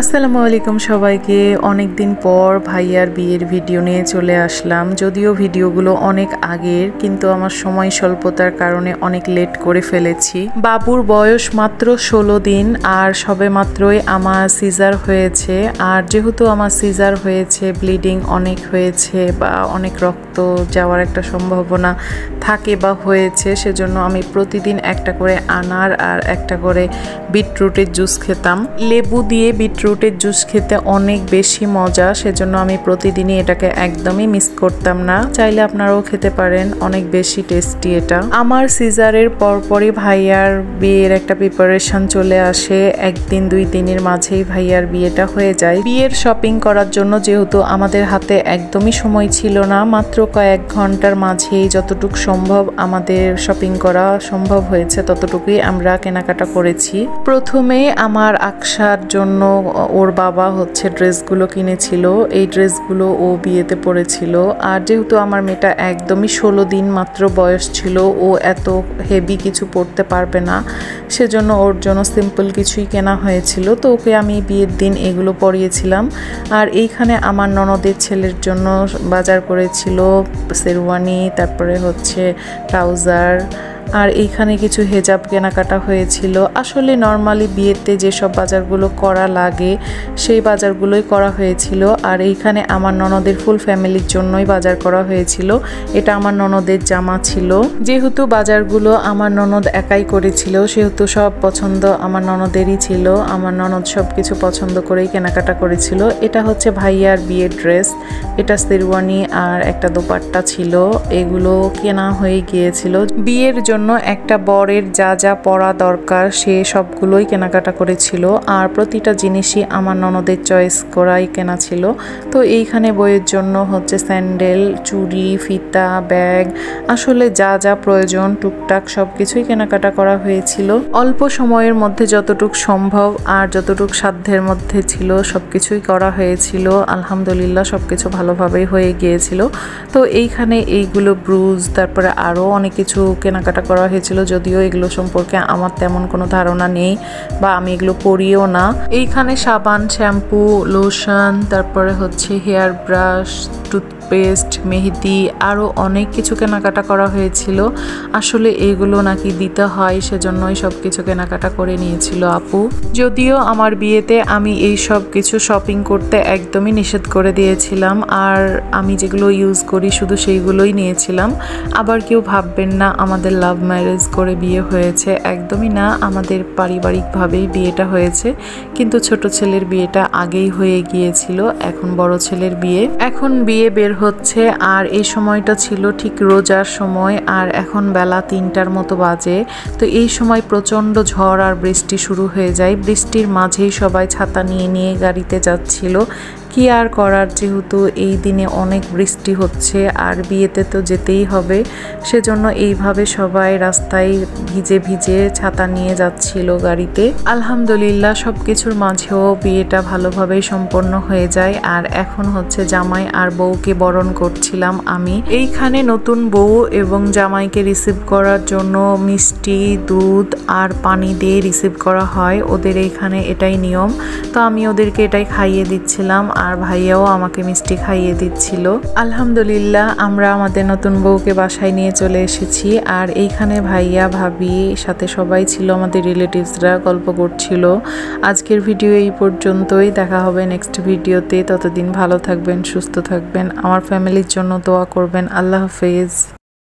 আসসালামু আলাইকুম সবাইকে। অনেক দিন পর ভাইয়ার বিয়ের ভিডিও নিয়ে চলে আসলাম। যদিও ভিডিওগুলো অনেক আগের, কিন্তু আমার সময় স্বল্পতার কারণে অনেক লেট করে ফেলেছি। বাবুর বয়স মাত্র 16 দিন আর সবে মাত্রই আমার সিজার হয়েছে। আর যেহেতু আমার সিজার হয়েছে, ব্লিডিং অনেক হয়েছে বা অনেক রক্ত যাওয়ার একটা সম্ভাবনা থাকে বা হয়েছে, সেজন্য আমি প্রতিদিন একটা করে আনার আর একটা করে বিটরুটের জুস খেতাম। লেবু দিয়ে বিটরুটের জুস খেতে অনেক বেশি মজা, সেজন্য আমি প্রতিদিনই এটাকে একদমই মিস করতাম না। চাইলে আপনারাও খেতে পারেন, অনেক বেশি টেস্টি এটা। আমার সিজারের পরপরই ভাইয়ার বিয়ের একটা প্রিপারেশন চলে আসে। একদিন 2 দিনের মাঝেই ভাইয়ার বিয়েটা হয়ে যায়। বিয়ের শপিং করার জন্য যেহেতু আমাদের হাতে একদমই সময় ছিল না, মাত্র কয়েক ঘন্টার মাঝেই যতটুকু সম্ভব আমাদের শপিং করা সম্ভব হয়েছে ততটুকুই আমরা কেনাকাটা করেছি। প্রথমে আমার আকশার জন্য ওর বাবা ড্রেসগুলো কিনেছিল। এই ড্রেসগুলো ও বিয়েতে পরেছিল। আর যেহেতু আমার মেয়েটা একদমই 16 দিন মাত্র বয়স ছিল, ও এত হেভি কিছু পরতে পারবে না, সেজন্য ওর জন্য সিম্পল কিছুই কেনা হয়েছিল। তো ওকে আমি বিয়ের দিন এগুলো পরিয়েছিলাম। আর এইখানে আমার ননদের ছেলের জন্য বাজার করেছিল শেরওয়ানি, তারপরে ট্রাউজার, আর এইখানে কিছু হেজাব কেনাকাটা হয়েছিল। আসলে নর্মালি বিয়েতে যেসব বাজারগুলো করা লাগে সেই বাজারগুলোই করা হয়েছিল। আর এইখানে আমার ননদের ফুল ফ্যামিলির জন্যই বাজার করা হয়েছিল। এটা আমার ননদের জামা ছিল। যেহেতু বাজারগুলো আমার ননদ একাই করেছিল, সেহেতু সব পছন্দ আমার ননদেরই ছিল। আমার ননদ সব কিছু পছন্দ করেই কেনাকাটা করেছিল। এটা ভাইয়ার বিয়ের ড্রেস, এটা শেরওয়ানি আর একটা দোপাট্টা ছিল। এগুলো কেনা হয়ে গিয়েছিল। বিয়ের জন্য একটা বরের যা যা পরা দরকার সে সবগুলোই কেনাকাটা করেছিল। আর প্রতিটা জিনিসই আমার ননদের চয়েস করাই কেনা ছিল। তো এইখানে বইয়ের জন্য স্যান্ডেল, চুড়ি, ফিতা, ব্যাগ, আসলে যা যা প্রয়োজন টুকটাক সবকিছুই কেনাকাটা করা হয়েছিল। অল্প সময়ের মধ্যে যতটুকু সম্ভব আর যতটুকু সাধ্যের মধ্যে ছিল সবকিছুই করা হয়েছিল। আলহামদুলিল্লাহ সবকিছু ভালোভাবেই হয়ে গিয়েছিল। তো এইখানে এইগুলো ব্রুজ, তারপরে আরও অনেক কিছু কেনাকাটা করা হয়েছিল। যদিও এগুলো সম্পর্কে আমার তেমন কোনো ধারণা নেই বা আমি এগুলো পরিও না। এইখানে সাবান, শ্যাম্পু, লোশন, তারপরে হেয়ার ব্রাশ, টুথপেস্ট, মেহেদি, আরও অনেক কিছু কেনাকাটা করা হয়েছিল। আসলে এগুলো নাকি দিতে হয়, সেজন্যই সব কিছু কেনাকাটা করে নিয়েছিল আপু। যদিও আমার বিয়েতে আমি এই সব কিছু শপিং করতে একদমই নিষেধ করে দিয়েছিলাম। আর আমি যেগুলো ইউজ করি শুধু সেইগুলোই নিয়েছিলাম। আবার কেউ ভাববেন না আমাদের লাভ ম্যারেজ করে বিয়ে হয়েছে, একদমই না। আমাদের পারিবারিকভাবেই বিয়েটা হয়েছে, কিন্তু ছোট ছেলের বিয়েটা আগেই হয়ে গিয়েছিল। এখন বড় ছেলের বিয়ে। এখন বিয়ে বের হচ্ছে। আর এই সময়টা ছিল ঠিক রোজার সময়। আর এখন বেলা 3টার মতো বাজে। তো এই সময় প্রচণ্ড ঝড় আর বৃষ্টি শুরু হয়ে যায়। বৃষ্টির মাঝেই সবাই ছাতা নিয়ে নিয়ে গাড়িতে যাচ্ছিল। কি আর করার, যেহেতু এই দিনে অনেক বৃষ্টি হচ্ছে আর বিয়েতে তো যেতেই হবে, সেজন্য এইভাবে সবাই রাস্তায় ভিজে ভিজে ছাতা নিয়ে যাচ্ছিল গাড়িতে। আলহামদুলিল্লাহ সব কিছুর মাঝেও বিয়েটা ভালোভাবেই সম্পন্ন হয়ে যায়। আর এখন জামাই আর বউকে বরণ করছিলাম আমি। এইখানে নতুন বউ এবং জামাইকে রিসিভ করার জন্য মিষ্টি, দুধ আর পানি দিয়ে রিসিভ করা হয়। ওদের এইখানে এটাই নিয়ম। তো আমি ওদেরকে এটাই খাইয়ে দিচ্ছিলাম আর ভাইয়াও আমাকে মিষ্টি খাইয়ে দিচ্ছিল। আলহামদুলিল্লাহ আমরা আমাদের নতুন বউকে বাসায় নিয়ে চলে এসেছি। আর এইখানে ভাইয়া, ভাবি, সাথে সবাই ছিল, আমাদের রিলেটিভসরা গল্প করছিল। আজকের ভিডিও এই পর্যন্তই। দেখা হবে নেক্সট ভিডিওতে। ততদিন ভালো থাকবেন, সুস্থ থাকবেন, আমার ফ্যামিলির জন্য দোয়া করবেন। আল্লাহ হাফেজ।